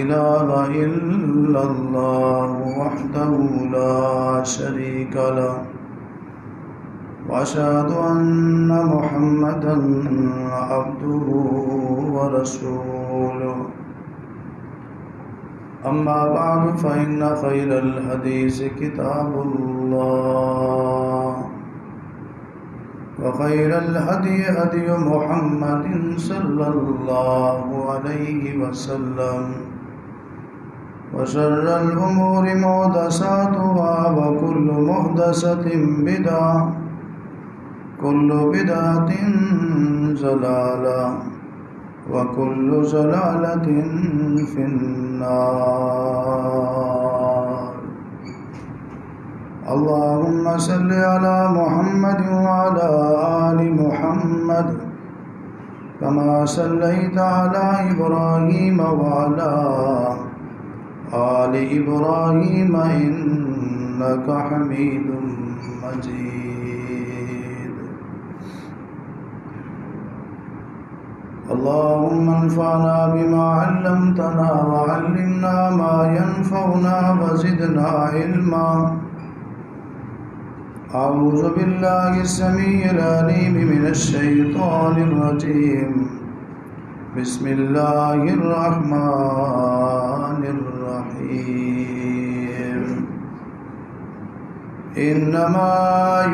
إله إلا الله وحده لا شريك له وأشهد أن محمدا عبده ورسوله أما بعد فإن خير الحديث كتاب الله وخير الهدي هدي محمد صلى الله عليه وسلم وشر الأمور محدثاتها وكل محدثة بدعة كل بدعة ضلالة وكل ضلالة في النار اللهم صل على محمد وعلى آل محمد كما صليت على إبراهيم وعلى آل إبراهيم إنك حميد مجيد اللهم انفعنا بما علمتنا وعلمنا ما ينفعنا وزدنا علما أعوذ بالله السميع العليم من الشيطان الرجيم بسم الله الرحمن الرحيم إنما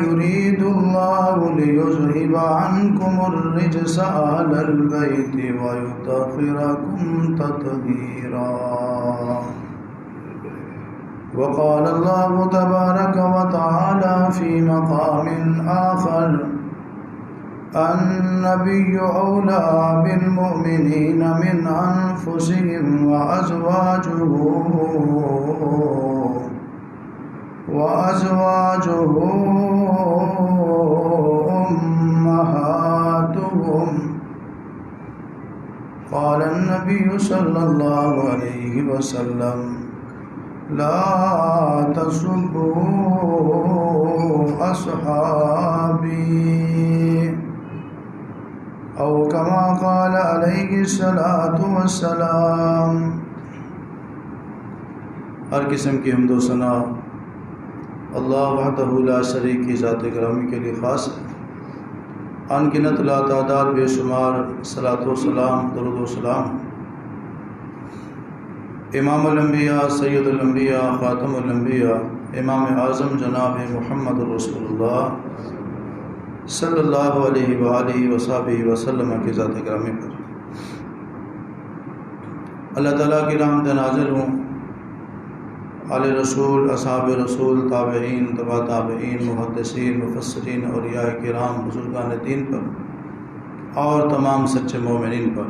يريد الله ليذهب عنكم الرجس أهل البيت ويطهركم تطهيرا وقال الله تبارك وتعالى في مقام آخر النبي أولى بالمؤمنين من أنفسهم وأزواجه أمهاتهم قال النبي صلى الله عليه وسلم لا تسبوا أصحابي أو كما قال عليه الصلاة والسلام۔ ہر قسم کی حمد و ثنا اللہ وحدہ لا شریک کی ذات گرامی کے لیے خاص ہے۔ ان گنت لا تعداد بے شمار صلاۃ و سلام درود و سلام امام الانبیاء سید الانبیاء خاتم الانبیاء امام اعظم جناب محمد رسول اللہ صلی اللہ علیہ وآلہ وصحبہ وسلم کی ذات گرامی پر اللہ تعالیٰ کی رحمت نازل ہوں آل رسول، اصحاب رسول، تابعین، تبع تابعین، محدثین، مفسرین، اولیاء کرام، بزرگان دین پر اور تمام سچے مومنین پر۔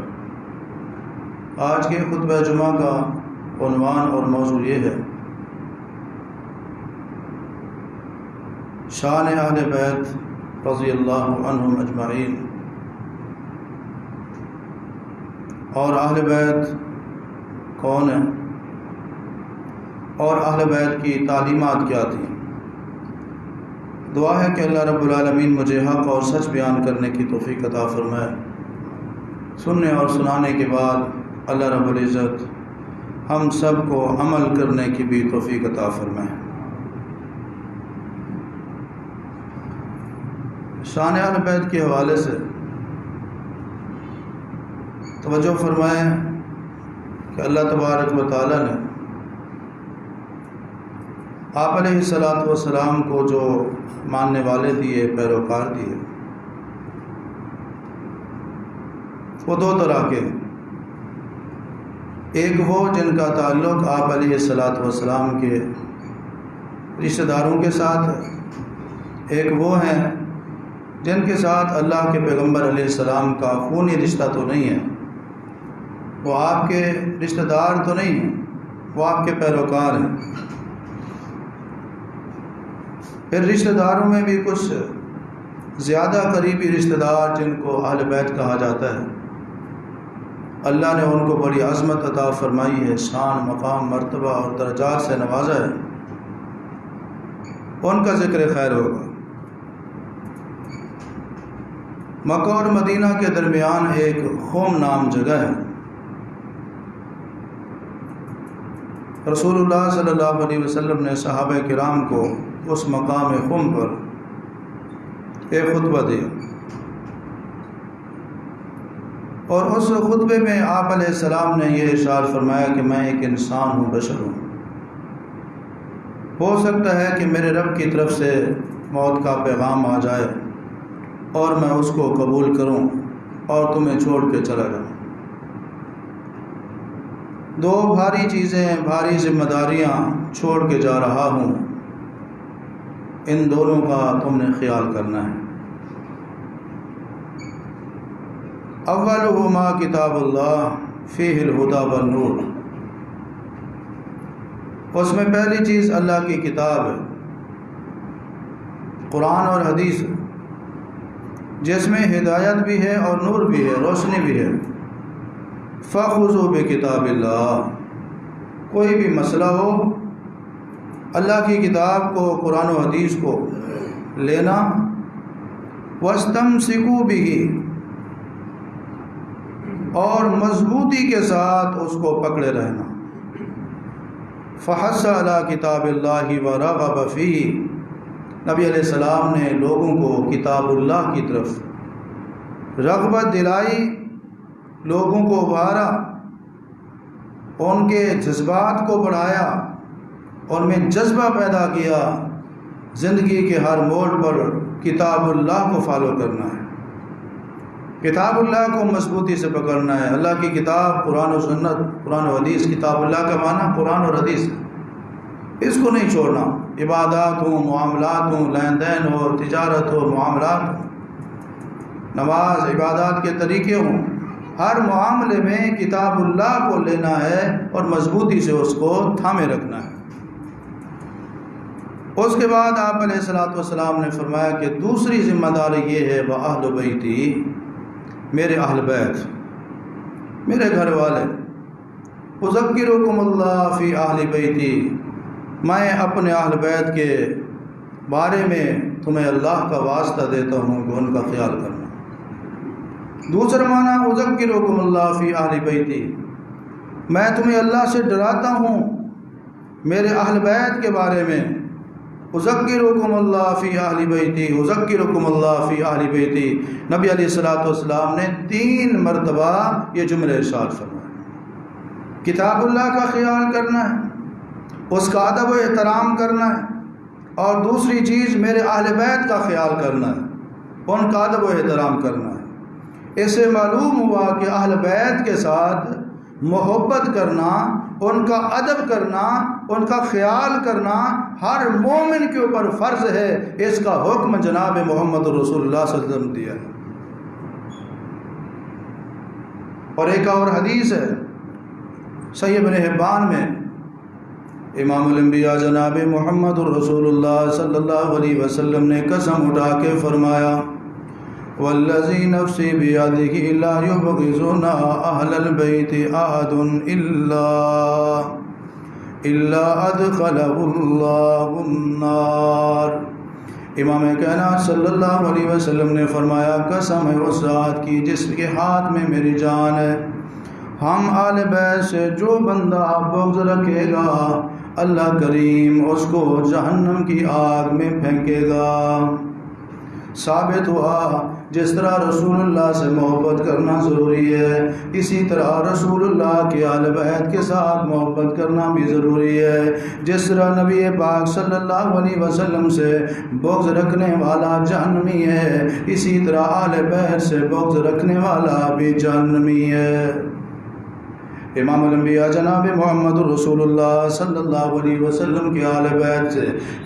آج کے خطبہ جمعہ کا عنوان اور موضوع یہ ہے شان اہل بیت رضی اللہ عنہم اجمعین، اور اہل بیت کون ہیں اور اہل بیت کی تعلیمات کیا تھیں۔ دعا ہے کہ اللہ رب العالمین مجھے حق اور سچ بیان کرنے کی توفیق عطا فرمائے، سننے اور سنانے کے بعد اللہ رب العزت ہم سب کو عمل کرنے کی بھی توفیق عطا فرمائے۔ شان اہل بیت کے حوالے سے توجہ فرمائیں کہ اللہ تبارک و تعالیٰ نے آپ علیہ الصلاۃ والسلام کو جو ماننے والے دیے، پیروکار دیے، وہ دو طرح کے ہیں۔ ایک وہ جن کا تعلق آپ علیہ الصلاۃ والسلام کے رشتہ داروں کے ساتھ ہے، ایک وہ ہیں جن کے ساتھ اللہ کے پیغمبر علیہ السلام کا خونی رشتہ تو نہیں ہے، وہ آپ کے رشتہ دار تو نہیں ہیں، وہ آپ کے پیروکار ہیں۔ پھر رشتہ داروں میں بھی کچھ زیادہ قریبی رشتہ دار جن کو اہل بیت کہا جاتا ہے، اللہ نے ان کو بڑی عظمت عطا فرمائی ہے، شان، مقام، مرتبہ اور درجات سے نوازا ہے، ان کا ذکر خیر ہوگا۔ مکہ اور مدینہ کے درمیان ایک خوم نام جگہ ہے، رسول اللہ صلی اللہ علیہ وسلم نے صحابہ کرام کو اس مقام خم پر ایک خطبہ دیا، اور اس خطبے میں آپ علیہ السلام نے یہ ارشاد فرمایا کہ میں ایک انسان ہوں، بشر ہوں، ہو سکتا ہے کہ میرے رب کی طرف سے موت کا پیغام آ جائے اور میں اس کو قبول کروں اور تمہیں چھوڑ کے چلا جاؤں۔ دو بھاری چیزیں، بھاری ذمہ داریاں چھوڑ کے جا رہا ہوں، ان دونوں کا تم نے خیال کرنا ہے۔ اولہما کتاب اللہ فیہ الہدی والنور، اس میں پہلی چیز اللہ کی کتاب ہے، قرآن اور حدیث، جس میں ہدایت بھی ہے اور نور بھی ہے، روشنی بھی ہے۔ فَخُذُوا بِكِتَابِ اللَّهِ، کوئی بھی مسئلہ ہو اللہ کی کتاب کو، قرآن و حدیث کو لینا، وَاسْتَمْسِكُوا بِهِ، اور مضبوطی کے ساتھ اس کو پکڑے رہنا۔ فَحَثَّ عَلَىٰ كِتَابِ اللَّهِ وَرَغَبَ فِيهِ، نبی علیہ السلام نے لوگوں کو کتاب اللہ کی طرف رغبت دلائی، لوگوں کو ابھارا، ان کے جذبات کو بڑھایا، ان میں جذبہ پیدا کیا زندگی کے ہر موڑ پر کتاب اللہ کو فالو کرنا ہے، کتاب اللہ کو مضبوطی سے پکڑنا ہے۔ اللہ کی کتاب قرآن و سنت، قرآن و حدیث، کتاب اللہ کا معنی قرآن اور حدیث، اس کو نہیں چھوڑنا۔ عبادات ہوں، معاملات ہوں، لین دین ہو، تجارت ہو، معاملات ہوں، نماز، عبادات کے طریقے ہوں، ہر معاملے میں کتاب اللہ کو لینا ہے اور مضبوطی سے اس کو تھامے رکھنا ہے۔ اس کے بعد آپ علیہ السلام نے فرمایا کہ دوسری ذمہ داری یہ ہے، وَأَهْلُ بَيْتِي، میرے اہل بیت، میرے گھر والے، أُذَكِّرُكُمُ اللَّهَ فِي أَهْلِ بَيْتِي، میں اپنے اہل بیت کے بارے میں تمہیں اللہ کا واسطہ دیتا ہوں کہ ان کا خیال کرنا۔ دوسرا معنی اذکرکم اللہ فی اہل بیتی، میں تمہیں اللہ سے ڈراتا ہوں میرے اہل بیت کے بارے میں۔ اذکرکم اللہ فی اہل بیتی، اذکرکم اللہ فی اہل بیتی، نبی علیہ السلام نے 3 مرتبہ یہ جملے ارشاد فرمایا۔ کتاب اللہ کا خیال کرنا ہے، اس کا ادب و احترام کرنا ہے، اور دوسری چیز میرے اہل بیت کا خیال کرنا ہے، ان کا ادب و احترام کرنا ہے۔ اس سے معلوم ہوا کہ اہل بیت کے ساتھ محبت کرنا، ان کا ادب کرنا، ان کا خیال کرنا ہر مومن کے اوپر فرض ہے۔ اس کا حکم جناب محمد رسول اللہ صلی اللہ علیہ وسلم دیا ہے۔ اور ایک اور حدیث ہے صحیح ابن حبان میں، امام الانبیاء جناب محمد رسول اللہ صلی اللہ علیہ وسلم نے قسم اٹھا کے فرمایا، والذی نفسی بیدہ لا یبغضنا اہل البیت احد الا ادخلہ اللہ النار۔ امام کائنات صلی اللہ علیہ وسلم نے فرمایا، قسم ہے اس ذات کی جس کے ہاتھ میں میری جان ہے، ہم آل بیت سے جو بندہ بغض رکھے گا اللہ کریم اس کو جہنم کی آگ میں پھینکے گا۔ ثابت ہوا جس طرح رسول اللہ سے محبت کرنا ضروری ہے، اسی طرح رسول اللہ کے اہل بیت کے ساتھ محبت کرنا بھی ضروری ہے۔ جس طرح نبی پاک صلی اللہ علیہ وسلم سے بغض رکھنے والا جہنمی ہے، اسی طرح اہل بیت سے بغض رکھنے والا بھی جہنمی ہے۔ امام الانبیاء جناب محمد رسول اللہ صلی اللہ علیہ وسلم کے اہل بیت سے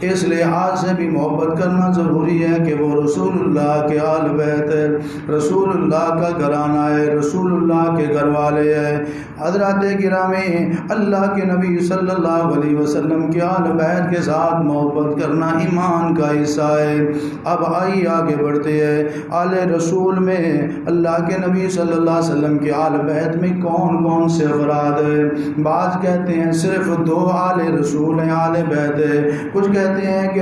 اس لحاظ سے بھی محبت کرنا ضروری ہے کہ وہ رسول اللہ کے اہل بیت ہے، رسول اللہ کا گھرانہ ہے، رسول اللہ کے گھر والے ہیں۔ حضرات گرامی، اللہ کے نبی صلی اللہ علیہ وسلم کے اہل بیت کے ساتھ محبت کرنا ایمان کا حصہ ہے۔ اب آئیے آگے بڑھتے ہیں، اہل رسول میں اللہ کے نبی صلی اللہ علیہ وسلم کے اہل بیت میں کون کون سے افراد ہیں؟ بعض کہتے ہیں صرف 2 اہل رسول ہیں، اہل بیت ہے، کچھ کہتے ہیں کہ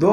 2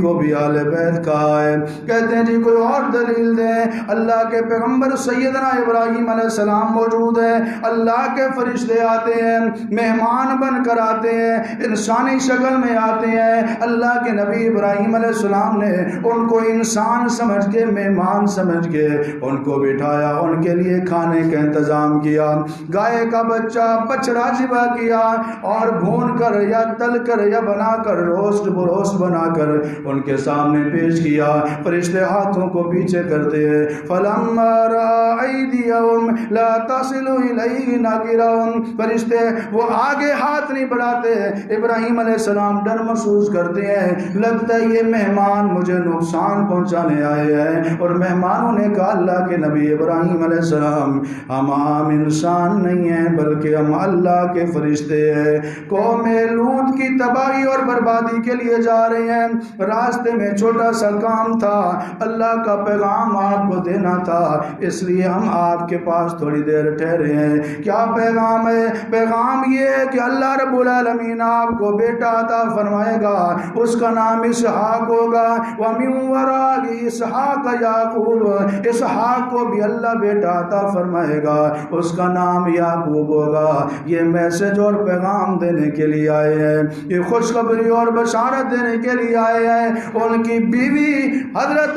کو بھی اہل بیت کہا ہے۔ کہتے ہیں جی کوئی اور دلیل دیں؟ اللہ کے پیغمبر سیدنا ابراہیم علیہ السلام موجود ہے، اللہ کے فرشتے آتے ہیں، مہمان بن کر آتے ہیں، انسانی شکل میں آتے ہیں۔ اللہ کے نبی ابراہیم علیہ السلام نے ان کو انسان سمجھ کے، مہمان سمجھ کے ان کو بٹھایا، ان کے لیے کھانے کا انتظام کیا، گائے کا بچہ بچڑا ذبح کیا اور بھون کر یا تل کر یا بنا کر روسٹ بروسٹ بنا کر ان کے سامنے پیش کیا۔ فرشتے ہاتھوں کو پیچھے کرتے ہیں، فَلَمَّا رَأَى أَيْدِيَهُمْ لَا تَصِلُ إِلَيْهِ نَكِرَهُمْ، فرشتے وہ آگے ہاتھ نہیں بڑھاتے۔ ابراہیم علیہ السلام ڈر محسوس کرتے ہیں، لگتا ہے یہ مہمان مجھے نقصان پہنچانے آئے ہیں۔ اور مہمانوں نے کہا اللہ کے نبی ابراہیم علیہ السلام ہم عام انسان نہیں ہیں بلکہ ہم اللہ کے فرشتے ہیں، قوم لوط کی تباہی اور بربادی کے لیے جا رہے ہیں، راستے میں چھوٹا سا کام تھا، اللہ کا پیغام آپ کو دینا تھا، اس لیے ہم آپ کے پاس تھوڑی دیر ٹھہرے ہیں۔ کیا پیغام ہے؟ پیغام یہ ہے کہ اللہ رب العالمین آپ کو بیٹا عطا فرمائے گا، اس کا نام اسحاق ہوگا، وَمِن وَرَائِهِ اسحاق یعقوب، اسحاق کو بھی اللہ بیٹا عطا فرمائے گا، اس کا نام یعقوب ہوگا۔ یہ میسج اور پیغام دینے کے لیے آئے ہیں، یہ خوشخبری اور بشارت دینے کے لیے آئے ہیں۔ ان کی بیوی حضرت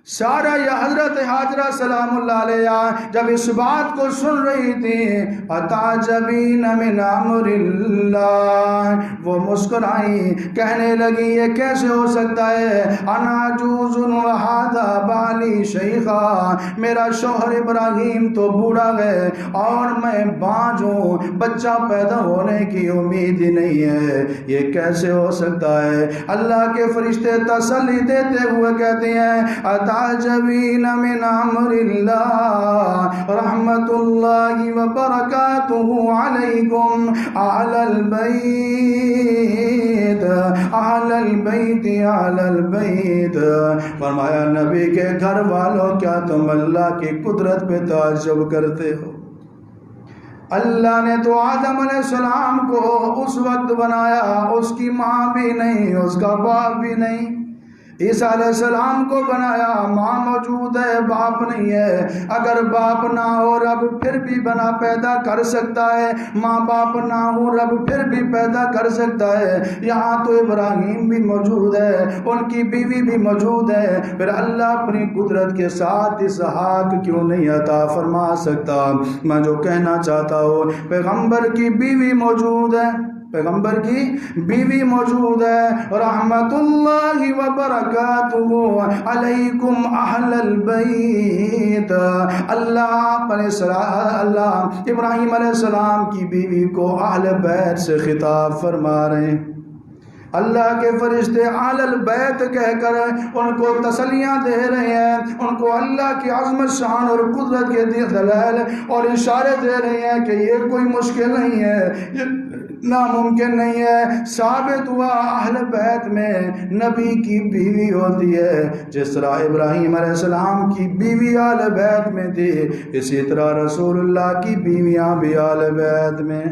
سارہ یا حضرت ہاجرہ سلام اللہ علیہ جب اس بات کو سن رہی تھی، اتعجبین من امر اللہ، وہ مسکرائیں، کہنے لگی یہ کیسے ہو سکتا ہے، انا عجوز وہذا بالی شیخا، میرا شوہر ابراہیم تو بوڑھا ہے اور میں بانجھ ہوں، بچہ پیدا ہونے کی امید ہی نہیں ہے، یہ کیسے ہو سکتا ہے۔ اللہ کے فرشتے تسلی دیتے ہوئے کہتے ہیں تعجبین من امر اللہ رحمت اللہ وبرکاتہ علیکم اہل البیت اہل البیت اہل البیت، فرمایا نبی کے گھر والوں کیا تم اللہ کی قدرت پہ تعجب کرتے ہو؟ اللہ نے تو آدم علیہ السلام کو اس وقت بنایا، اس کی ماں بھی نہیں، اس کا باپ بھی نہیں۔ عیسیٰ علیہ السلام کو بنایا، ماں موجود ہے، باپ نہیں ہے۔ اگر باپ نہ ہو رب پھر بھی بنا پیدا کر سکتا ہے، ماں باپ نہ ہو رب پھر بھی پیدا کر سکتا ہے۔ یہاں تو ابراہیم بھی موجود ہے، ان کی بیوی بھی موجود ہے، پھر اللہ اپنی قدرت کے ساتھ اسحاق کیوں نہیں عطا فرما سکتا؟ میں جو کہنا چاہتا ہوں، پیغمبر کی بیوی موجود ہے، پیغمبر کی بیوی موجود ہے، رحمت اللہ وبرکاتہ علیکم اہل البیت، اللہ ابراہیم علیہ السلام کی بیوی کو اہل بیت سے خطاب فرما رہے ہیں۔ اللہ کے فرشتے اہل البیت کہہ کر ان کو تسلیاں دے رہے ہیں، ان کو اللہ کی عظمت شان اور قدرت کے دلائل اور اشارے دے رہے ہیں کہ یہ کوئی مشکل نہیں ہے، یہ ناممکن نہیں ہے۔ ثابت ہوا اہل بیت میں نبی کی بیوی ہوتی ہے، جس طرح ابراہیم علیہ السلام کی بیوی اہل بیت میں تھی، اسی طرح رسول اللہ کی بیویاں بھی اہل بیت میں۔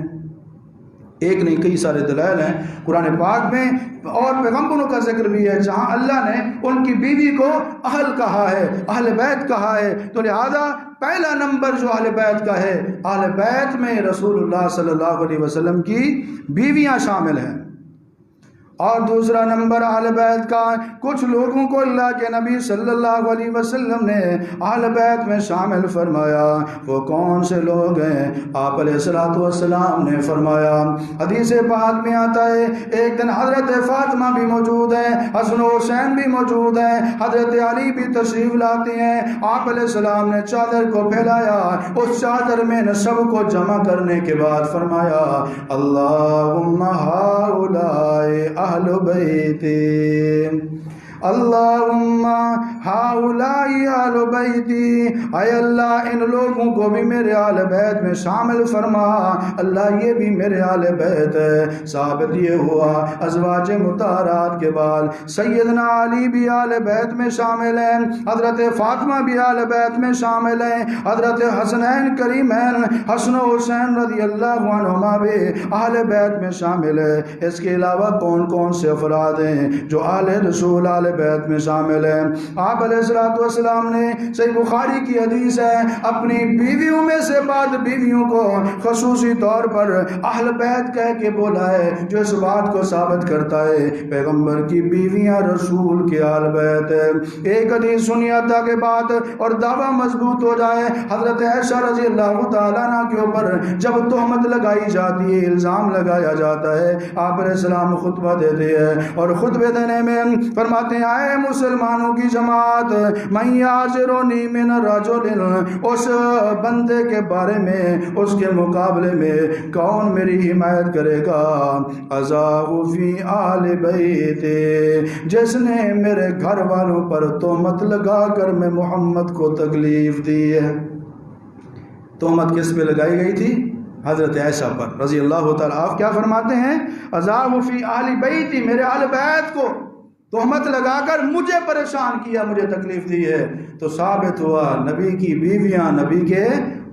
ایک نہیں کئی سارے دلائل ہیں قرآن پاک میں اور پیغمبروں کا ذکر بھی ہے جہاں اللہ نے ان کی بیوی کو اہل کہا ہے، اہل بیت کہا ہے۔ تو لہذا پہلا نمبر جو اہل بیت کا ہے، اہل بیت میں رسول اللہ صلی اللہ علیہ وسلم کی بیویاں شامل ہیں۔ اور دوسرا نمبر اہل بیت کا، کچھ لوگوں کو اللہ کے نبی صلی اللہ علیہ وسلم نے اہل بیت میں شامل فرمایا۔ وہ کون سے لوگ ہیں؟ آپ علیہ الصلوۃ والسلام نے فرمایا، حدیث پاک میں آتا ہے، ایک دن حضرت فاطمہ بھی موجود ہیں، حسن و حسین بھی موجود ہیں، حضرت علی بھی تشریف لاتے ہیں۔ آپ علیہ السلام نے چادر کو پھیلایا، اس چادر میں نے سب کو جمع کرنے کے بعد فرمایا، اللہم ہؤلاء اہل بیتی، اللہم ہؤلاء اہل بیتی، اے اللہ ان لوگوں کو بھی میرے اہل بیت میں شامل فرما، اللہ یہ بھی میرے اہل بیت ہے۔ ثابت یہ ہوا ازواج مطہرات کے بعد سیدنا علی بھی اہل بیت میں شامل ہیں، حضرت فاطمہ بھی اہل بیت میں شامل ہیں، حضرت حسنین کریمین حسن و حسین رضی اللہ عنہما بھی اہل بیت میں شامل ہے۔ اس کے علاوہ کون کون سے افراد ہیں جو آل رسول آل بیت میں شامل ہیں۔ آپ علیہ الصلوۃ والسلام نے صحیح بخاری کی حدیث ہے اپنی بیویوں میں سے بعد بیویوں کو خصوصی طور پر اہل بیت کہہ کے بولا ہے، جو اس بات کو ثابت کرتا ہے پیغمبر کی بیویاں رسول کے آل بیت ہے۔ ایک حدیث سنی عطا کے بعد اور دعویٰ مضبوط ہو جائے، حضرت عائشہ رضی اللہ تعالیٰ عنہ کے اوپر جب تہمت لگائی جاتی ہے، الزام لگایا جاتا ہے، آپ علیہ السلام خطبہ دیتے ہیں اور خطبے دینے میں فرماتے ہیں اے مسلمانوں کی جماعت، من یعذرنی من رجل، اس بندے کے بارے میں، اس کے مقابلے میں کون میری حمایت کرے گا، عذاب فی آل بیت، جس نے میرے گھر والوں پر تہمت لگا کر میں محمد کو تکلیف دی ہے۔ تہمت کس پہ لگائی گئی تھی؟ حضرت عائشہ پر رضی اللہ تعالیٰ۔ آپ کیا فرماتے ہیں؟ عذاب فی آل بیتی، میرے آل بیت کو تہمت لگا کر مجھے پریشان کیا، مجھے تکلیف دی ہے۔ تو ثابت ہوا نبی کی بیویاں نبی کے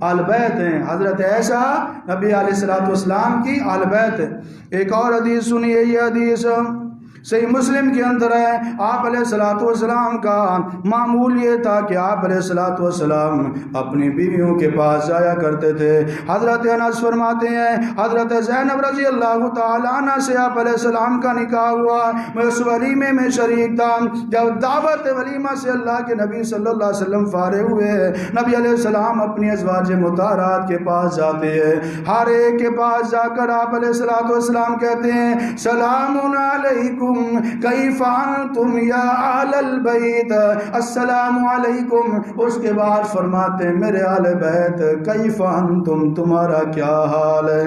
آل بیت ہیں، حضرت عائشہ نبی علیہ الصلوۃ والسلام کی آل بیت ہے۔ ایک اور حدیث سنیے، یہ حدیث صحیح مسلم کے اندر ہے۔ آپ علیہ الصلوۃ والسلام کا معمول یہ تھا کہ آپ علیہ الصلوۃ والسلام اپنی بیویوں کے پاس جایا کرتے تھے۔ حضرت انس فرماتے ہیں حضرت زینب رضی اللہ تعالیٰ عنہ سے آپ علیہ السلام کا نکاح ہوا، میں اس ولیمے میں شریک تھا۔ جب دعوت ولیمہ سے اللہ کے نبی صلی اللہ علیہ وسلم فارغ ہوئے، نبی علیہ السلام اپنی ازواج مطہرات کے پاس جاتے ہیں۔ ہر ایک کے پاس جا کر آپ علیہ الصلوۃ والسلام کہتے ہیں سلام علیکم کیف انتم یا اہل البیت، السلام علیکم۔ اس کے بعد فرماتے ہیں میرے اہل بیت کیف انتم، تمہارا کیا حال ہے،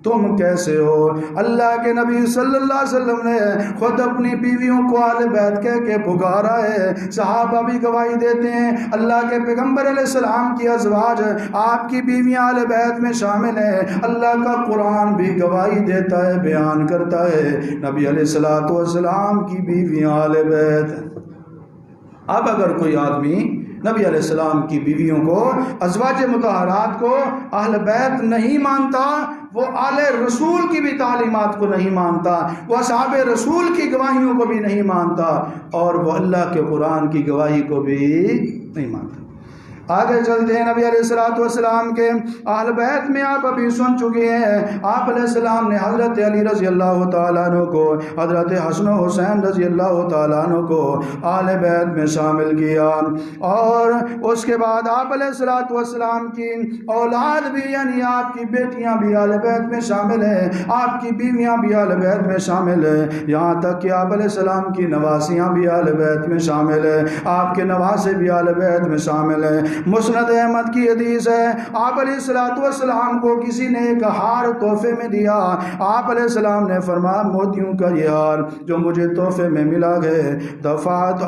تم کیسے ہو؟ اللہ کے نبی صلی اللہ علیہ وسلم نے خود اپنی بیویوں کو اہل بیت کہہ کے پکارا ہے۔ صحابہ بھی گواہی دیتے ہیں، اللہ کے پیغمبر علیہ السلام کی ازواج، آپ کی بیویاں اہل بیت میں شامل ہیں۔ اللہ کا قرآن بھی گواہی دیتا ہے، بیان کرتا ہے نبی علیہ الصلوۃ والسلام کی بیویاں اہل بیت۔ اب اگر کوئی آدمی نبی علیہ السلام کی بیویوں کو، ازواج مطہرات کو اہل بیت نہیں مانتا، وہ آل رسول کی بھی تعلیمات کو نہیں مانتا، وہ اصحاب رسول کی گواہیوں کو بھی نہیں مانتا، اور وہ اللہ کے قرآن کی گواہی کو بھی نہیں مانتا۔ آگے چلتے ہیں، نبی علیہ الصلوۃ والسلام کے اہل بیت میں آپ ابھی سن چکے ہیں، آپ علیہ السلام نے حضرت علی رضی اللہ تعالیٰ عنہ کو، حضرت حسن و حسین رضی اللہ تعالیٰ عنہ کو اہل بیت میں شامل کیا، اور اس کے بعد آپ علیہ الصلوۃ والسلام کی اولاد بھی، یعنی آپ کی بیٹیاں بھی اہل بیت میں شامل ہیں، آپ کی بیویاں بھی اہل بیت میں شامل ہیں، یہاں تک کہ آپ علیہ السلام کی نواسیاں بھی اہل بیت میں شامل ہیں، آپ کے نواسے بھی اہل بیت میں شامل ہیں۔ مسند احمد کی حدیث ہے، آپ علیہ الصلوۃ والسلام کو کسی نے ایک ہار تحفے میں دیا، آپ علیہ السلام نے فرمایا موتیوں کا یہ ہار جو مجھے تحفے میں ملا ہے، دفعت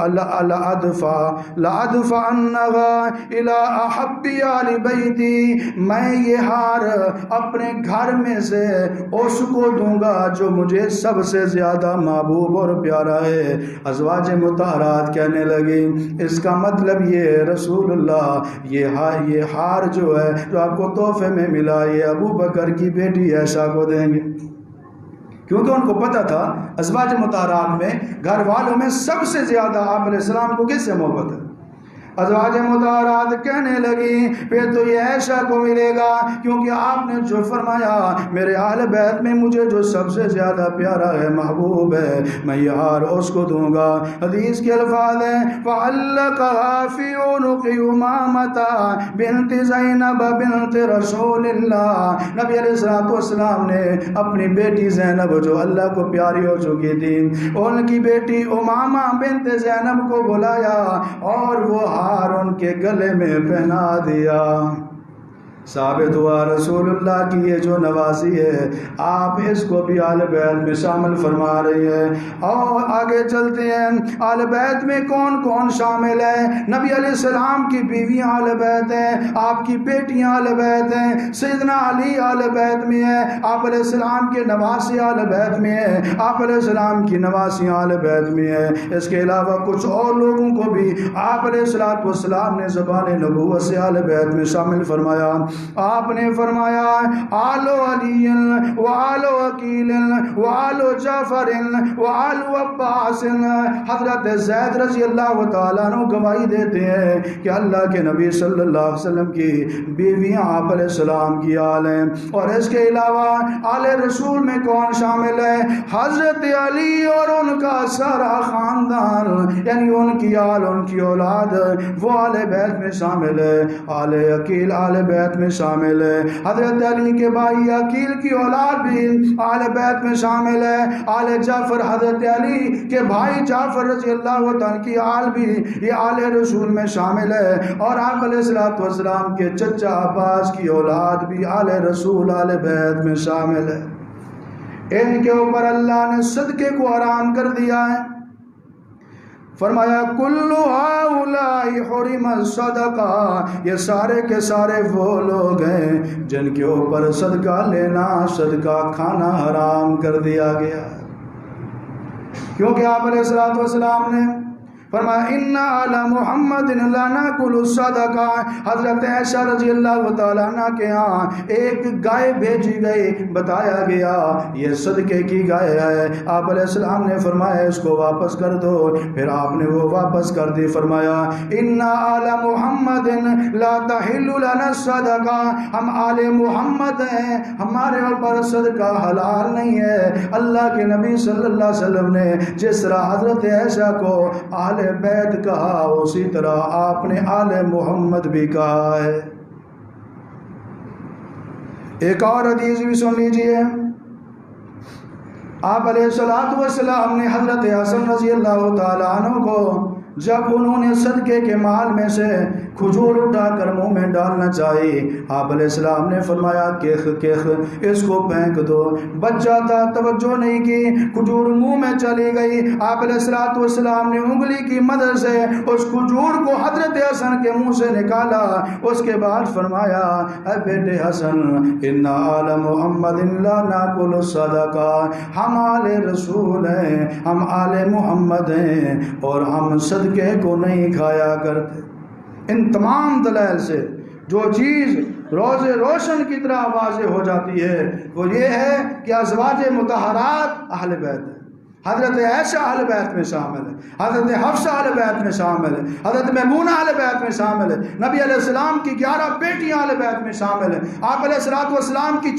لأدفعنها إلى أحب آل بیتی، میں یہ ہار اپنے گھر میں سے اس کو دوں گا جو مجھے سب سے زیادہ محبوب اور پیارا ہے۔ ازواج مطہرات کہنے لگی اس کا مطلب یہ ہے رسول اللہ، یہ ہار جو ہے جو آپ کو تحفے میں ملا، یہ ابو بکر کی بیٹی عائشہ کو دیں گے، کیونکہ ان کو پتہ تھا ازواج مطہرات میں، گھر والوں میں سب سے زیادہ آپ علیہ السلام کو کس سے محبت ہے؟ ازواج مطہرات کہنے لگی پھر تو یہ عائشہ کو ملے گا، کیونکہ آپ نے جو فرمایا میرے اہل بیت میں مجھے جو سب سے زیادہ پیارا ہے، محبوب ہے، میں یہ ہار اس کو دوں گا۔ حدیث کے الفاظ ہیں فَعَلَّقَهَا فِي عُنُقِ أُمَامَةَ بنت زینب بنت رسول اللہ، نبی علیہ الصلوۃ والسلام نے اپنی بیٹی زینب جو اللہ کو پیاری ہو چکی تھی، ان کی بیٹی امامہ بنت زینب کو بلایا اور وہ ہار ان کے گلے میں پہنا دیا۔ ثابت ہوا رسول اللہ کی یہ جو نوازی ہے آپ اس کو بھی آل بیت میں شامل فرما رہی ہے۔ اور آگے چلتے ہیں، آل بیت میں کون کون شامل ہے؟ نبی علیہ السلام کی بیویاں آل بیت ہیں، آپ کی بیٹیاں آل بیت ہیں، سیدنا علی آل بیت میں ہے، آپ علیہ السلام کے نواسی آل بیت میں ہے، آپ علیہ السلام کی نواسیاں آل بیت میں ہے۔ اس کے علاوہ کچھ اور لوگوں کو بھی آپ علیہ السلام نے زبان نبوت سے آل بیت میں شامل فرمایا۔ آپ نے فرمایا آل علی و آل عقیل و آل جعفر و آل عباس. حضرت زید رضی اللہ تعالیٰ عنہ گواہی دیتے ہیں کہ اللہ کے نبی صلی اللہ علیہ وسلم کی بیویاں آپ علیہ السلام کی آل ہیں. اور اس کے علاوہ آل رسول میں کون شامل ہے؟ حضرت علی اور ان کا سارا خاندان، یعنی ان کی آل، ان کی اولاد، وہ آل بیت میں شامل ہے. آل عقیل آل بیت میں شامل ہے. حضرت علی کے بھائی عقیل کی اولاد بھی آل بیت میں شامل ہے. آل جعفر حضرت علی کے بھائی جعفر رضی اللہ تعالیٰ کی آل بھی یہ آل رسول میں شامل ہے. اور آپ علیہ السلام کے چچا عباس کی اولاد بھی آل رسول آل بیت میں شامل ہے. ان کے اوپر اللہ نے صدقے کو حرام کر دیا ہے. فرمایا کل ہؤلاء حرم الصدقہ، یہ سارے کے سارے وہ لوگ ہیں جن کے اوپر صدقہ لینا، صدقہ کھانا حرام کر دیا گیا. کیونکہ آپ علیہ السلام نے فرمایا ان آل محمد لا ناکل الصدقہ. حضرت عائشہ رضی اللہ تعالیٰ عنہ کے ہاں ایک گائے بھیجی گئی، بتایا گیا یہ صدقے کی گائے ہے. آپ علیہ السلام نے فرمایا اس کو واپس کر دو. پھر آپ نے وہ واپس کر دی. فرمایا ان آل محمد لا تحل لنا الصدقہ، ہم آل محمد ہیں، ہمارے اوپر صدقہ حلال نہیں ہے. اللہ کے نبی صلی اللہ علیہ وسلم نے جس طرح حضرت عائشہ کو آل بیت کہا، اسی طرح آپ نے آل محمد بھی کہا ہے. ایک اور حدیث بھی سن لیجئے. آپ علیہ السلام نے حضرت حسن رضی اللہ تعالیٰ عنہ کو جب انہوں نے صدقے کے مال میں سے کھجور اٹھا کر منہ میں ڈالنا چاہی، آپ علیہ السلام نے فرمایا کیخ اس کو پھینک دو. بچہ تھا، توجہ نہیں کی، کھجور منہ میں چلی گئی. آپ علیہ السلام نے انگلی کی مدد سے اس کھجور کو حضرت حسن کے منہ سے نکالا. اس کے بعد فرمایا اے بیٹے حسن ان آل محمد لا ناکل الصدقہ، ہم آل رسول ہیں، ہم آل محمد ہیں اور ہم صدقے کو نہیں کھایا کرتے. ان تمام دلائل سے جو چیز روز روشن کی طرح واضح ہو جاتی ہے وہ یہ ہے کہ ازواج مطہرات اہل بیت ہے. حضرت عائشہ اہل بیت میں شامل ہے، حضرت حفصہ اہل بیت میں شامل ہے، حضرت میمونہ اہل بیت میں شامل ہے. نبی علیہ السلام کی 11 بیٹیاں اہل بیت میں شامل ہیں. آپ علیہ السلام کی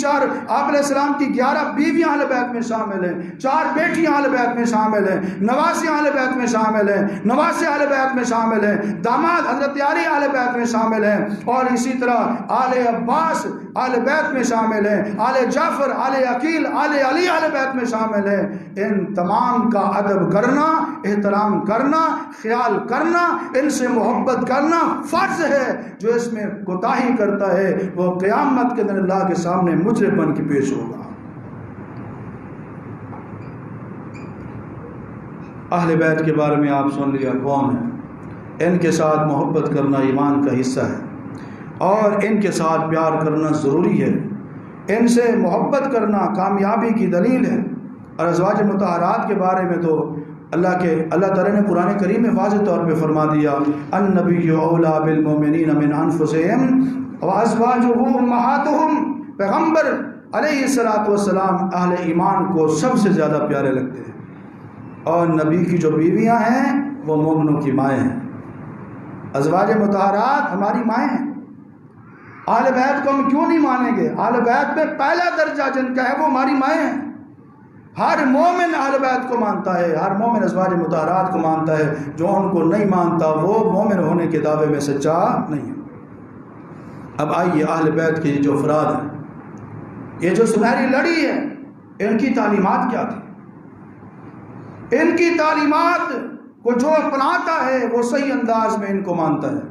11 بیویاں اہل بیت میں شامل ہیں، 4 بیٹیاں اہل بیت میں شامل ہیں، نواسے اہل بیت میں شامل ہیں، نواسے اہل بیت میں شامل ہیں، داماد حضرت علی اہل بیت میں شامل ہیں. اور اسی طرح آل عباس اہل بیت میں شامل ہیں، آل جعفر، آل عقیل، آل علی اہل بیت میں شامل ہیں. ان تمام کا ادب کرنا، احترام کرنا، خیال کرنا، ان سے محبت کرنا فرض ہے. جو اس میں کوتاہی کرتا ہے وہ قیامت کے دن اللہ کے سامنے مجرم بن کے پیش ہوگا. اہل بیت کے بارے میں آپ سن لیا کون ہے. ان کے ساتھ محبت کرنا ایمان کا حصہ ہے اور ان کے ساتھ پیار کرنا ضروری ہے. ان سے محبت کرنا کامیابی کی دلیل ہے. اور ازواج مطہرات کے بارے میں تو اللہ تعالیٰ نے قرآن کریم میں واضح طور پہ فرما دیا النبی اولیٰ بالمؤمنین من انفسہم وازواجہ امہاتہم. پیغمبر علیہ السلام اہل ایمان کو سب سے زیادہ پیارے لگتے ہیں اور نبی کی جو بیویاں ہیں وہ مومنوں کی مائیں ہیں. ازواج مطہرات ہماری مائیں ہیں. اہل بیت کو ہم کیوں نہیں مانیں گے؟ اہل بیت میں پہلا درجہ جن کا ہے وہ ہماری مائیں ہیں. ہر مومن اہل بیت کو مانتا ہے، ہر مومن ازواج مطہرات کو مانتا ہے. جو ان کو نہیں مانتا وہ مومن ہونے کے دعوے میں سچا نہیں ہے. اب آئیے اہل بیت کے جو افراد ہیں، یہ جو سنہری لڑی ہے، ان کی تعلیمات کیا تھی؟ ان کی تعلیمات کو جو اپناتا ہے وہ صحیح انداز میں ان کو مانتا ہے.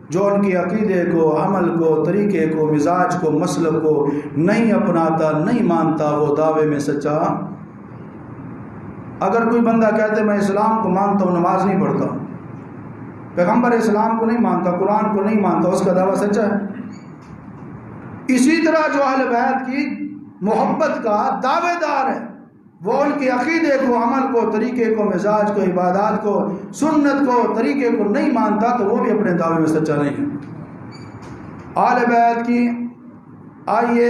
جو ان کی عقیدے کو، عمل کو، طریقے کو، مزاج کو، مسلک کو نہیں اپناتا، نہیں مانتا، وہ دعوے میں سچا. اگر کوئی بندہ کہتے میں اسلام کو مانتا ہوں، نماز نہیں پڑھتا، پیغمبر اسلام کو نہیں مانتا، قرآن کو نہیں مانتا، اس کا دعویٰ سچا ہے. اسی طرح جو اہل بیت کی محبت کا دعوے دار ہے، وہ ان کے عقیدے کو، عمل کو، طریقے کو، مزاج کو، عبادات کو، سنت کو، طریقے کو نہیں مانتا تو وہ بھی اپنے دعوے میں سچا نہیں ہے. آل بیت کی آئیے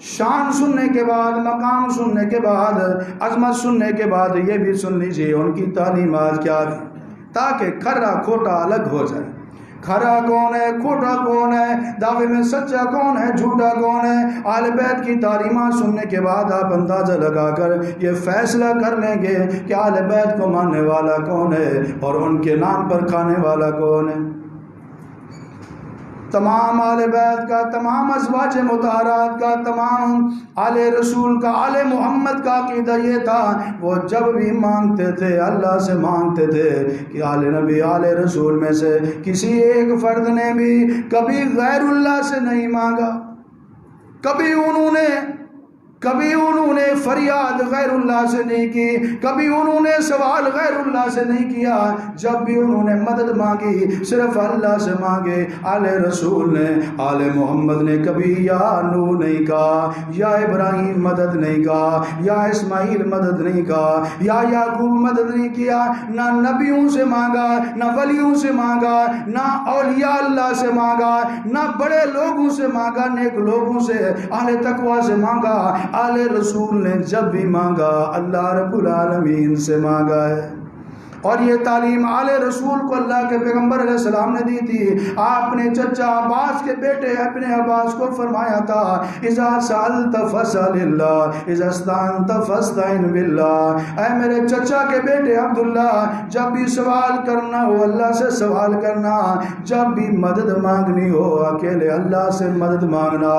شان سننے کے بعد، مقام سننے کے بعد، عظمت سننے کے بعد یہ بھی سن لیجیے ان کی تعلیمات کیا تھی، تاکہ کھرا کھوٹا الگ ہو جائے۔ کھرا کون ہے، کھوٹا کون ہے، دعوے میں سچا کون ہے، جھوٹا کون ہے۔ آل بیت کی تعلیمات سننے کے بعد آپ اندازہ لگا کر یہ فیصلہ کر لیں گے کہ آل بیت کو ماننے والا کون ہے اور ان کے نام پر کھانے والا کون ہے۔ تمام آل بیت کا، تمام ازواج مطہرات کا، تمام آل رسول کا، آل محمد کا عقیدہ یہ تھا، وہ جب بھی مانگتے تھے اللہ سے مانگتے تھے کہ آل نبی، آل رسول میں سے کسی ایک فرد نے بھی کبھی غیر اللہ سے نہیں مانگا، کبھی انہوں نے فریاد غیر اللہ سے نہیں کی، کبھی انہوں نے سوال غیر اللہ سے نہیں کیا۔ جب بھی انہوں نے مدد مانگی صرف اللہ سے مانگے۔ آل رسول نے، آل محمد نے کبھی یا نوح نہیں کہا، یا ابراہیم مدد نہیں کہا، یا اسماعیل مدد نہیں کہا، یا یعقوب مدد نہیں کیا۔ نہ نبیوں سے مانگا، نہ ولیوں سے مانگا، نہ اولیاء اللہ سے مانگا، نہ بڑے لوگوں سے مانگا، نیک لوگوں سے، اہل تقوی سے مانگا۔ آل رسول نے جب بھی مانگا اللہ رب العالمین سے مانگا ہے۔ اور یہ تعلیم آل رسول کو اللہ کے پیغمبر علیہ السلام نے دی تھی۔ آپ نے چچا عباس کے بیٹے اپنے عباس کو فرمایا تھا، اذا سألت فاسأل اللہ، اذا استعنت فاستعن باللہ۔ اے میرے چچا کے بیٹے عبداللہ، جب بھی سوال کرنا ہو اللہ سے سوال کرنا، جب بھی مدد مانگنی ہو اکیلے اللہ سے مدد مانگنا۔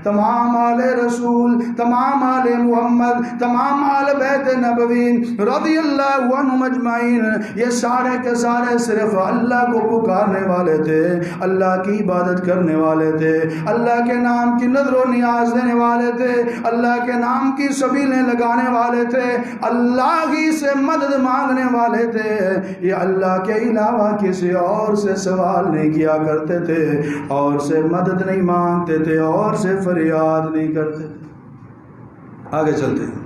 تمام آل رسول، تمام آل محمد، تمام آل بیت نبوی رضی اللہ عنہم اجمعین، یہ سارے کے سارے صرف اللہ کو پکارنے والے تھے، اللہ کی عبادت کرنے والے تھے، اللہ کے نام کی نظر و نیاز دینے والے تھے، اللہ کے نام کی سبیلیں لگانے والے تھے، اللہ ہی سے مدد مانگنے والے تھے۔ یہ اللہ کے علاوہ کسی اور سے سوال نہیں کیا کرتے تھے، اور سے مدد نہیں مانگتے تھے، اور سے فریاد نہیں کرتے تھے۔ آگے چلتے ہیں۔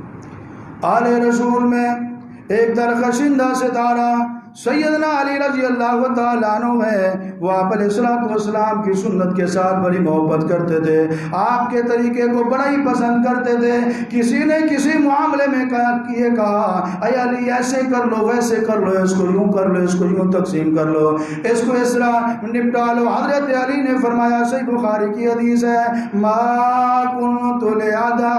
آل رسول میں ایک درخشندہ ستارہ سیدنا علی رضی اللہ تعالیٰ عنہ ہے۔ وہ آپ علیہ السلام کی سنت کے ساتھ بڑی محبت کرتے تھے، آپ کے طریقے کو بڑا ہی پسند کرتے تھے۔ کسی نے کسی معاملے میں کہا اے علی ایسے کر لو، ویسے کر لو، اس کو یوں کر لو، اس کو یوں تقسیم کر لو، اس کو اس طرح نپٹا لو۔ حضرت علی نے فرمایا، صحیح بخاری کی حدیث ہے، ما کنت لأدع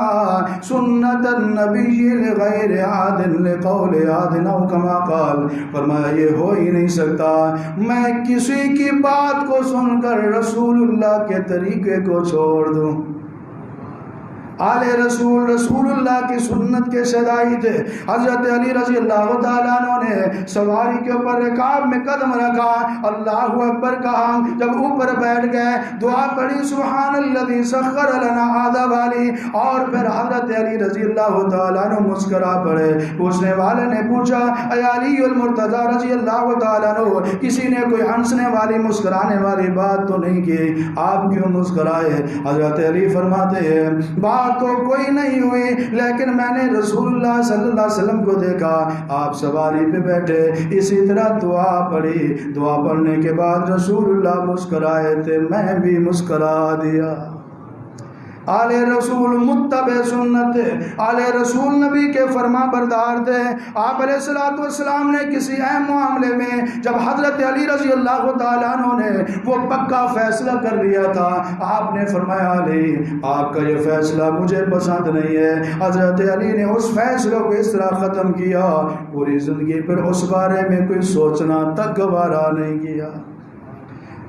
سنت النبی لغیر عاد لقول عاد او کما قال، فرمایا یہ ہو ہی نہیں سکتا میں کسی کی بات کو سن کر رسول اللہ کے طریقے کو چھوڑ دوں۔ آل رسول رسول اللہ کی سنت کے شدائی تھے۔ حضرت علی رضی اللہ تعالیٰ عنہ نے سواری کے اوپر رکاب میں قدم رکھا، اللہ اکبر کہا، جب اوپر بیٹھ گئے دعا پڑھی، سبحان الذی سخر لنا ھذا والی، اور پھر حضرت علی رضی اللہ تعالیٰ عنہ مسکرا پڑے۔ پوچھنے والے نے پوچھا، اے علی المرتضی رضی اللہ تعالیٰ عنہ، کسی نے کوئی ہنسنے والی مسکرانے والی بات تو نہیں کی، آپ کیوں مسکرائے؟ حضرت علی فرماتے ہیں، بات تو کوئی نہیں ہوئی، لیکن میں نے رسول اللہ صلی اللہ علیہ وسلم کو دیکھا، آپ سواری پہ بیٹھے اسی طرح دعا پڑھی، دعا پڑھنے کے بعد رسول اللہ مسکرائے تھے، میں بھی مسکرا دیا۔ آل رسول متبع سنت تھے، آل رسول نبی کے فرما بردار تھے۔ آپ علیہ السلام نے کسی اہم معاملے میں جب حضرت علی رضی اللہ تعالیٰ عنہ نے وہ پکا فیصلہ کر لیا تھا، آپ نے فرمایا، علی آپ کا یہ فیصلہ مجھے پسند نہیں ہے۔ حضرت علی نے اس فیصلے کو اس طرح ختم کیا، پوری زندگی پر اس بارے میں کوئی سوچنا تک گوارا نہیں کیا۔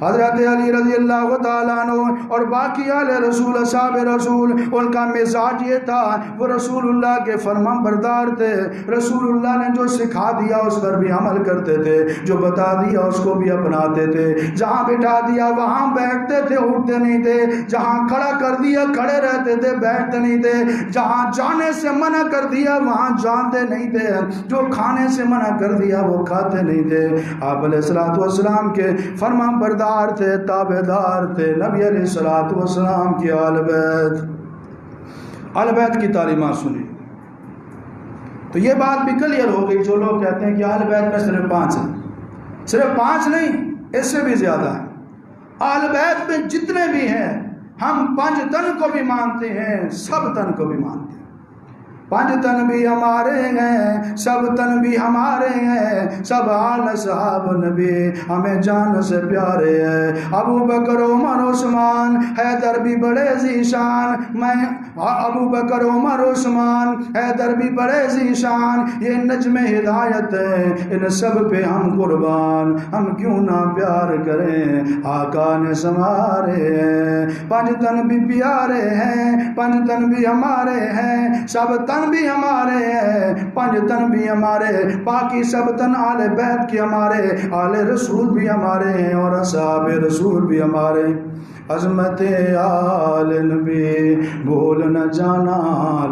حضرت علی رضی اللہ تعالیٰ عنہ اور باقی آل رسول اصحاب رسول، ان کا مزاج یہ تھا، وہ رسول اللہ کے فرما بردار تھے، رسول اللہ نے جو سکھا دیا اس پر بھی عمل کرتے تھے، جو بتا دیا اس کو بھی اپناتے تھے، جہاں بٹھا دیا وہاں بیٹھتے تھے، اٹھتے نہیں تھے، جہاں کھڑا کر دیا کھڑے رہتے تھے، بیٹھتے نہیں تھے، جہاں جانے سے منع کر دیا وہاں جانتے نہیں تھے، جو کھانے سے منع کر دیا وہ کھاتے نہیں تھے۔ آپ علیہ السلام کے فرما بردار تھے، تابعدار تھے، نبی علیہ السلام کی آل بیت کی تعلیمات سنی تو یہ بات بھی کلیئر ہو گئی۔ جو لوگ کہتے ہیں کہ آل بیت میں صرف 5 ہیں، صرف 5 نہیں، اس سے بھی زیادہ ہیں۔ آل بیت میں جتنے بھی ہیں ہم 5 تن کو بھی مانتے ہیں، سب تن کو بھی مانتے ہیں۔ 5 تن بھی ہمارے ہیں، سب تن بھی ہمارے ہیں، سب آل صحاب نبی ہمیں جان سے پیارے ہیں۔ ابو بکر عمر عثمان حیدر بھی بڑے ذیشان، میں ابو بکر عمر عثمان حیدر بھی بڑے ذیشان، یہ نجم ہدایت ہے، ان سب پہ ہم قربان، ہم کیوں نہ پیار کریں، آقا نے سنوارے ہیں۔ 5 تن بھی پیارے ہیں، 5 تن بھی ہمارے ہیں، سب تن بھی ہمارے ہیں، 5 تن بھی ہمارے، باقی سب تن آل بیت کے ہمارے، آل رسول بھی ہمارے ہیں اور اصحاب رسول بھی ہمارے۔ عظمت آل نبی بھول نہ جانا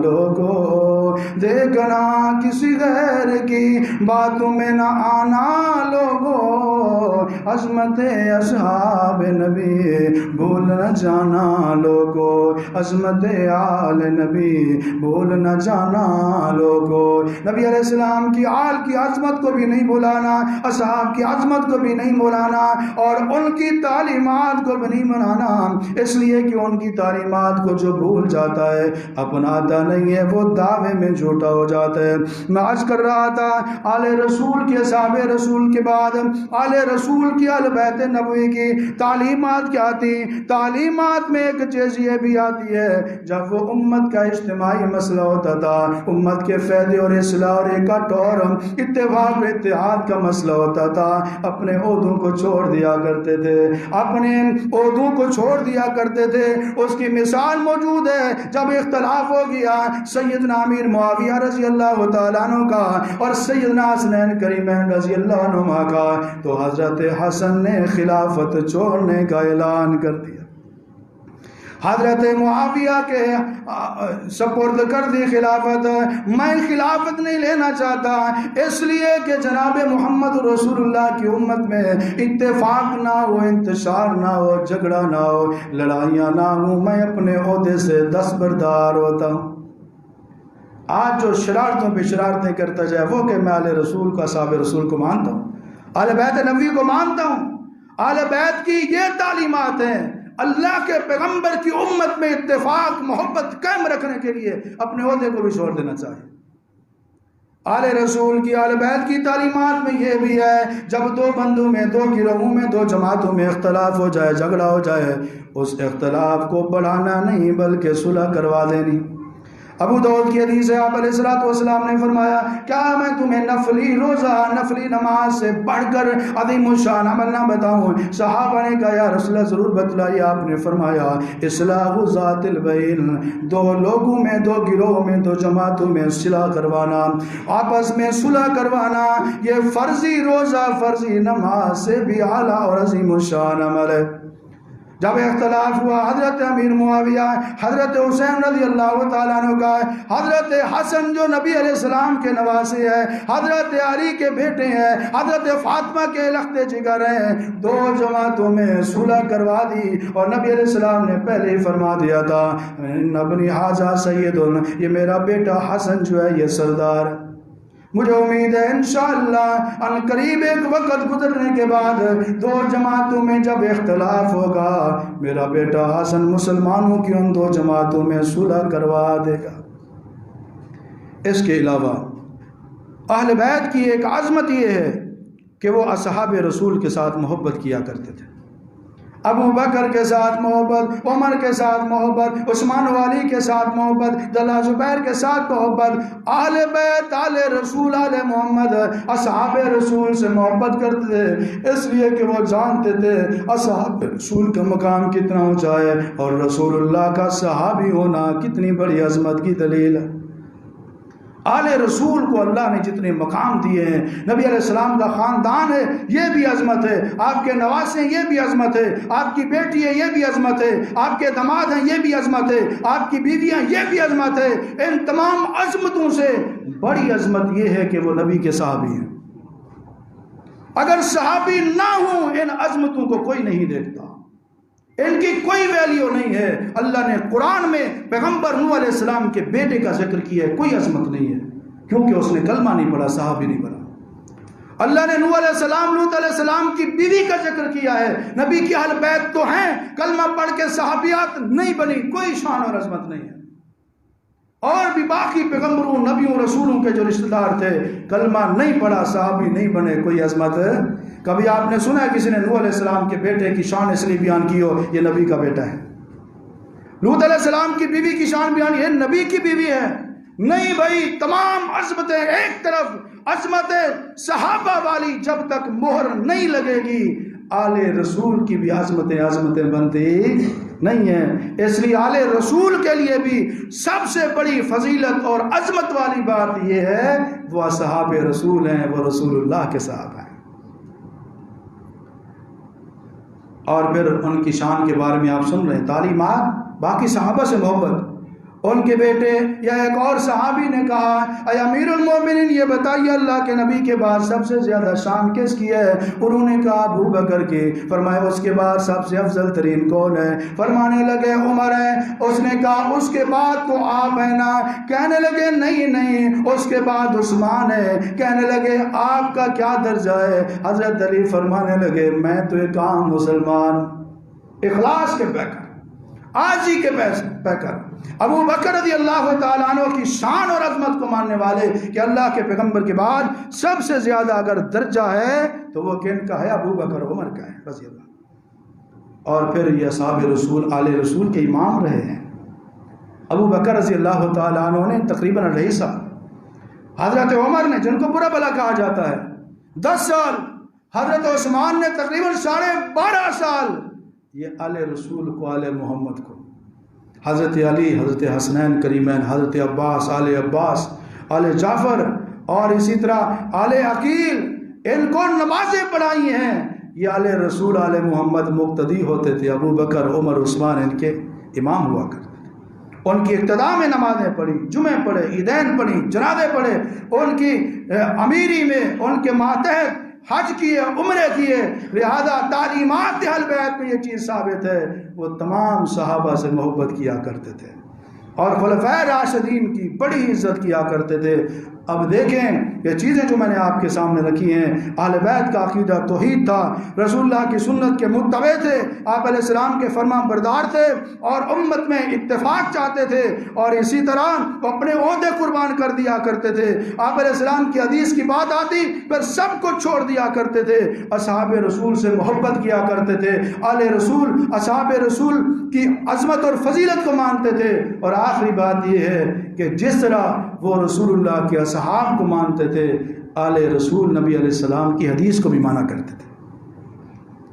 لوگو، دیکھنا کسی غیر کی باتوں میں نہ آنا لوگو، عظمت اصحاب نبی بھول نہ جانا لوگو، عظمت آل نبی بھول نہ جانا لوگو۔ نبی علیہ السلام کی آل کی عظمت کو بھی نہیں بھلانا، اصحاب کی عظمت کو بھی نہیں بھلانا، اور ان کی تعلیمات کو بھی نہیں منانا، اس لیے کہ ان کی تعلیمات کو جو بھول جاتا ہے اپناتا نہیں ہے، وہ دعوے میں جھوٹا ہو جاتا ہے۔ میں عرض کر رہا تھا آل رسول کے، اصحاب رسول کے بعد آل رسول کی، آل بیت نبوی کی تعلیمات کیا تھی؟ تعلیمات میں ایک چیز یہ بھی آتی ہے، جب وہ امت کا اجتماعی مسئلہ ہوتا تھا، امت کے فائدے اور اصلاح اور اکٹھ اور اتفاق اور اتحاد کا مسئلہ ہوتا تھا، اپنے عہدوں کو چھوڑ دیا کرتے تھے، اپنے عہدوں کو چھوڑ دیا کرتے تھے۔ اس کی مثال موجود ہے، جب اختلاف ہو گیا سیدنا امیر معاویہ رضی اللہ تعالیٰ عنہ کا اور سیدنا حسنین کریمین رضی اللہ عنہما کا، تو حضرت حسن نے خلافت چھوڑنے کا اعلان کر دیا، حضرت معاویہ کے سپرد کر دی خلافت۔ میں خلافت نہیں لینا چاہتا، اس لیے کہ جناب محمد رسول اللہ کی امت میں اتفاق نہ ہو، انتشار نہ ہو، جھگڑا نہ ہو، لڑائیاں نہ ہوں، میں اپنے عہدے سے دستبردار ہوتا ہوں۔ آج جو شرارتوں پہ شرارتیں کرتا جائے، وہ کہ میں آل رسول کو، اصحاب رسول کو مانتا ہوں، آل بیت نبوی کو مانتا ہوں، آل بیت کی یہ تعلیمات ہیں، اللہ کے پیغمبر کی امت میں اتفاق محبت قائم رکھنے کے لیے اپنے عہدے کو بھی چھوڑ دینا چاہیے۔ آل رسول کی، آل بیت کی تعلیمات میں یہ بھی ہے، جب 2 بندوں میں، 2 گروہوں میں، 2 جماعتوں میں اختلاف ہو جائے، جھگڑا ہو جائے، اس اختلاف کو بڑھانا نہیں بلکہ صلح کروا دینی۔ ابو داؤد کی حدیث ہے، آپ علیہ الصلوۃ والسلام نے فرمایا، کیا میں تمہیں نفلی روزہ، نفلی نماز سے بڑھ کر عظیم الشان عمل نہ بتاؤں؟ صحابہ نے کہا یا رسول اللہ ضرور بتلائیے۔ آپ نے فرمایا اصلاح ذات البین، 2 لوگوں میں، 2 گروہوں میں، 2 جماعتوں میں صلح کروانا، آپس میں صلح کروانا، یہ فرضی روزہ، فرضی نماز سے بھی اعلیٰ اور عظیم الشان عمل ہے۔ جب اختلاف ہوا، حضرت امیر معاویہ، حضرت حسین رضی اللہ تعالیٰ عنہ کا، حضرت حسن جو نبی علیہ السلام کے نواسے ہیں، حضرت علی کے بیٹے ہیں، حضرت فاطمہ کے لخت جگر ہیں، 2 جماعتوں میں صلح کروا دی، اور نبی علیہ السلام نے پہلے ہی فرما دیا تھا ابنی ھذا سید، یہ میرا بیٹا حسن جو ہے یہ سردار ہے۔ مجھے امید ہے انشاءاللہ ان قریب ایک وقت گزرنے کے بعد 2 جماعتوں میں جب اختلاف ہوگا، میرا بیٹا حسن مسلمانوں کی ان 2 جماعتوں میں صلح کروا دے گا۔ اس کے علاوہ اہل بیت کی ایک عظمت یہ ہے کہ وہ اصحاب رسول کے ساتھ محبت کیا کرتے تھے، ابو بکر کے ساتھ محبت، عمر کے ساتھ محبت، عثمان والی کے ساتھ محبت، طلحہ زبیر کے ساتھ محبت، اہل بیت، آل رسول، آل محمد، اصحاب رسول سے محبت کرتے تھے، اس لیے کہ وہ جانتے تھے اصحاب رسول کا مقام کتنا اونچا ہے، اور رسول اللہ کا صحابی ہونا کتنی بڑی عظمت کی دلیل ہے۔ آل رسول کو اللہ نے جتنے مقام دیے ہیں، نبی علیہ السلام کا خاندان ہے یہ بھی عظمت ہے، آپ کے نواسے ہیں یہ بھی عظمت ہے، آپ کی بیٹی ہے یہ بھی عظمت ہے، آپ کے داماد ہیں یہ بھی عظمت ہے، آپ کی بیویاں یہ بھی عظمت ہے۔ ان تمام عظمتوں سے بڑی عظمت یہ ہے کہ وہ نبی کے صحابی ہیں۔ اگر صحابی نہ ہوں ان عظمتوں کو کوئی نہیں دیکھتا، ان کی کوئی ویلیو نہیں ہے۔ اللہ نے قرآن میں پیغمبر نوح علیہ السلام کے بیٹے کا ذکر کیا ہے، کوئی عظمت نہیں ہے، کیونکہ اس نے کلمہ نہیں پڑھا، صحابی نہیں بنا۔ اللہ نے نوح علیہ السلام، لوط علیہ السلام کی بیوی کا ذکر کیا ہے. نبی کی اہل بیت تو ہیں، کلمہ پڑھ کے صحابیات نہیں بنی، کوئی شان اور عظمت نہیں ہے. اور بھی باقی پیغمبروں، نبیوں، رسولوں کے جو رشتہ دار تھے، کلمہ نہیں پڑھا، صحابی نہیں بنے، کوئی عظمت ہے؟ کبھی آپ نے سنا ہے کسی نے نوح علیہ السلام کے بیٹے کی شان اس لیے بیان کی ہو یہ نبی کا بیٹا ہے؟ لوط علیہ السلام کی بیوی کی شان بیان، یہ نبی کی بیوی ہے؟ نہیں بھائی، تمام عظمتیں ایک طرف، عظمت صحابہ والی جب تک مہر نہیں لگے گی، آل رسول کی بھی عظمتیں بنتی نہیں ہیں. اس لیے آل رسول کے لیے بھی سب سے بڑی فضیلت اور عظمت والی بات یہ ہے وہ اصحاب رسول ہیں، وہ رسول اللہ کے صحابہ ہیں. اور پھر ان کی شان کے بارے میں آپ سن رہے ہیں، تعلیمات، باقی صحابہ سے محبت. ان کے بیٹے یا ایک اور صحابی نے کہا، اے امیر المومنین یہ بتائیے اللہ کے نبی کے بعد سب سے زیادہ شان کس کی ہے؟ انہوں نے کہا ابو بکر کی. فرمایا اس کے بعد سب سے افضل ترین کون ہے؟ فرمانے لگے عمر ہے. اس نے کہا اس کے بعد تو آپ ہیں نا؟ کہنے لگے نہیں، اس کے بعد عثمان ہے. کہنے لگے آپ کا کیا درجہ ہے؟ حضرت علی فرمانے لگے میں تو ایک عام مسلمان، اخلاص کے پیکر، آجی کے پیکر. ابو بکر رضی اللہ تعالیٰ عنہ کی شان اور عظمت کو ماننے والے کہ اللہ کے پیغمبر کے بعد سب سے زیادہ اگر درجہ ہے تو وہ کن کا ہے؟ ابو بکر عمر کا ہے رضی اللہ. اور پھر یہ اصحاب رسول، آل رسول کے امام رہے ہیں. ابو بکر رضی اللہ تعالیٰ عنہ نے تقریباً 2.5 سال، حضرت عمر نے جن کو برا بلا کہا جاتا ہے 10 سال، حضرت عثمان نے تقریباً 12.5 سال. یہ آل رسول کو، آل محمد کو، حضرت علی، حضرت حسنین کریمین، حضرت عباس، آل جعفر، اور اسی طرح آل عقیل، ان کو نمازیں پڑھائی ہیں. یہ آل رسول، آل محمد مقتدی ہوتے تھے. ابو بکر، عمر، عثمان ان کے امام ہوا کرتے تھے. ان کی اقتداء میں نمازیں پڑھی، جمعے پڑھے، عیدین پڑھی، جنازے پڑھے. ان کی امیری میں ان کے ماتحت حج کیے، عمرے کیے. لہذا تعلیمات اہل بیت میں یہ چیز ثابت ہے وہ تمام صحابہ سے محبت کیا کرتے تھے اور خلفائے راشدین کی بڑی عزت کیا کرتے تھے. اب دیکھیں یہ چیزیں جو میں نے آپ کے سامنے رکھی ہیں، اہل بیت کا عقیدہ توحید تھا، رسول اللہ کی سنت کے متبع تھے، آپ علیہ السلام کے فرمان بردار تھے اور امت میں اتفاق چاہتے تھے، اور اسی طرح اپنے عہدے قربان کر دیا کرتے تھے. آپ علیہ السلام کی حدیث کی بات آتی پھر سب کو چھوڑ دیا کرتے تھے. اصحاب رسول سے محبت کیا کرتے تھے، آل رسول، اصحاب رسول کی عظمت اور فضیلت کو مانتے تھے. اور آخری بات یہ ہے کہ جس طرح وہ رسول اللہ کے اصحاب کو مانتے تھے، آل رسول نبی علیہ السلام کی حدیث کو بھی مانا کرتے تھے.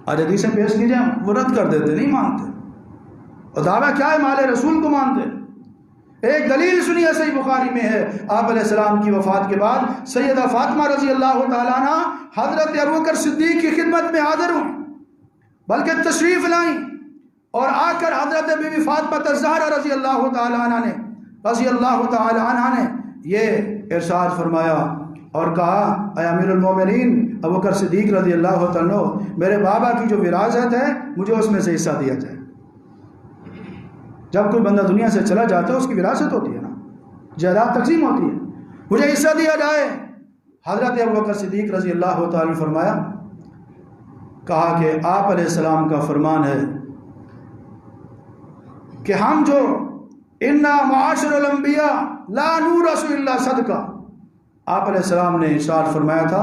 آج حدیثیں پیش کی جائیں وہ رد کر دیتے، نہیں مانتے. اور دعویٰ کیا ہے؟ آل رسول کو مانتے. ایک دلیل سنیے، صحیح بخاری میں ہے، آپ علیہ السلام کی وفات کے بعد سیدہ فاطمہ رضی اللہ تعالیٰ عنہ حضرت ابوبکر صدیق کی خدمت میں حاضر ہوں، بلکہ تشریف لائیں، اور آ کر حضرت بی بی فاطمہ الزہرا رضی اللہ تعالیٰ عنہ نے یہ ارشاد فرمایا اور کہا، اے امیر المومنین ابوبکر صدیق رضی اللہ تعالیٰ عنہ، میرے بابا کی جو وراثت ہے مجھے اس میں سے حصہ دیا جائے. جب کوئی بندہ دنیا سے چلا جاتا ہے اس کی وراثت ہوتی ہے نا، جائیداد تقسیم ہوتی ہے، مجھے حصہ دیا جائے. حضرت ابوبکر صدیق رضی اللہ تعالیٰ نے فرمایا، کہا کہ آپ علیہ السلام کا فرمان ہے کہ ہم جو انا معاشر الانبیاء لا نورث الا صدقہ، آپ علیہ السلام نے ارشاد فرمایا تھا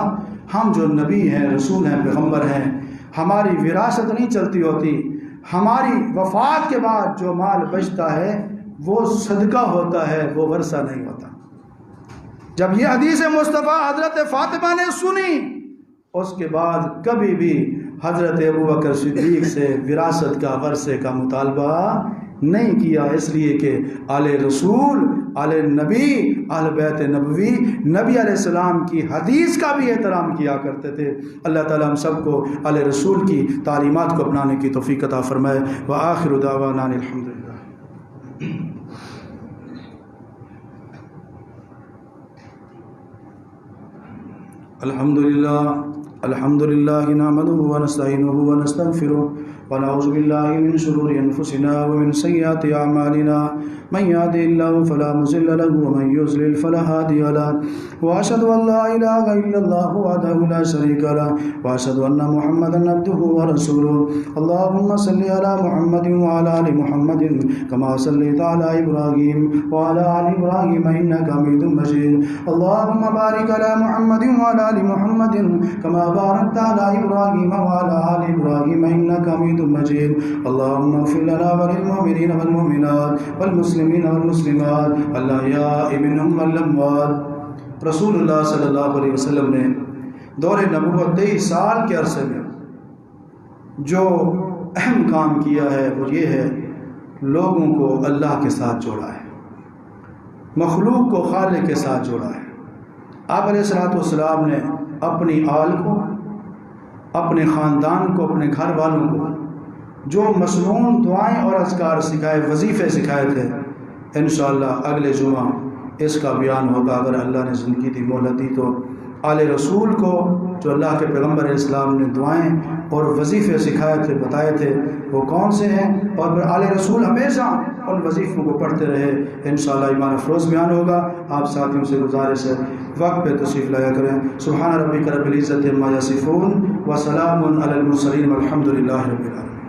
ہم جو نبی ہیں، رسول ہیں، پیغمبر ہیں، ہماری وراثت نہیں چلتی ہوتی، ہماری وفات کے بعد جو مال بچتا ہے وہ صدقہ ہوتا ہے، وہ ورثہ نہیں ہوتا. جب یہ حدیث مصطفیٰ حضرت فاطمہ نے سنی، اس کے بعد کبھی بھی حضرت ابوبکر صدیق سے وراثت کا، ورثے کا مطالبہ نہیں کیا، اس لیے کہ آل رسول، آل نبی، آل بیت نبوی، نبی علیہ السلام کی حدیث کا بھی احترام کیا کرتے تھے. اللہ تعالیٰ ہم سب کو آل رسول کی تعلیمات کو اپنانے کی توفیق عطا فرمائے. وآخر دعوانا الحمدللہ. الحمد لله نحمده ونستعينه ونستغفره ونعوذ بالله من شرور أنفسنا ومن سيئات أعمالنا من يهده الله فلا مضل له ومن يضلل فلا هادي له وأشهد أن لا إله إلا الله وحده لا شريك له وأشهد أن محمدا عبده ورسوله اللهم صل على محمد وعلى آل محمد كما صليت على إبراهيم وعلى آل إبراهيم إنك حميد مجيد اللهم بارك على محمد وعلى آل محمد كما باركت على إبراهيم وعلى آل إبراهيم إنك حميد مجيد اللهم اغفر لنا وللمؤمنين والمؤمنات والمسلمين والمسلمات الأحياء منهم والأموات۔ رسول اللہ صلی اللہ علیہ وسلم نے دور نبوت 23 سال کے عرصے میں جو اہم کام کیا ہے وہ یہ ہے لوگوں کو اللہ کے ساتھ جوڑا ہے، مخلوق کو خالق کے ساتھ جوڑا ہے۔ آپ علیہ السلام نے اپنی آل کو، اپنے خاندان کو، اپنے گھر والوں کو جو مصنون دعائیں اور اذکار سکھائے، وظیفے سکھائے تھے، انشاءاللہ اگلے جمعہ اس کا بیان ہوگا اگر اللہ نے زندگی دی، مہلت دی تو۔ آل رسول کو جو اللہ کے پیغمبر علیہ السلام نے دعائیں اور وظیفے سکھائے تھے، بتائے تھے، وہ کون سے ہیں، اور پھر آل رسول ہمیشہ ان وظیفوں کو پڑھتے رہے، انشاءاللہ ایمان افروز بیان ہوگا۔ آپ ساتھیوں سے گزارش ہے وقت پہ تشریف لایا کریں۔ سبحان ربک رب العزت عما یصفون وسلام علی المرسلین والحمد للہ رب العالمین۔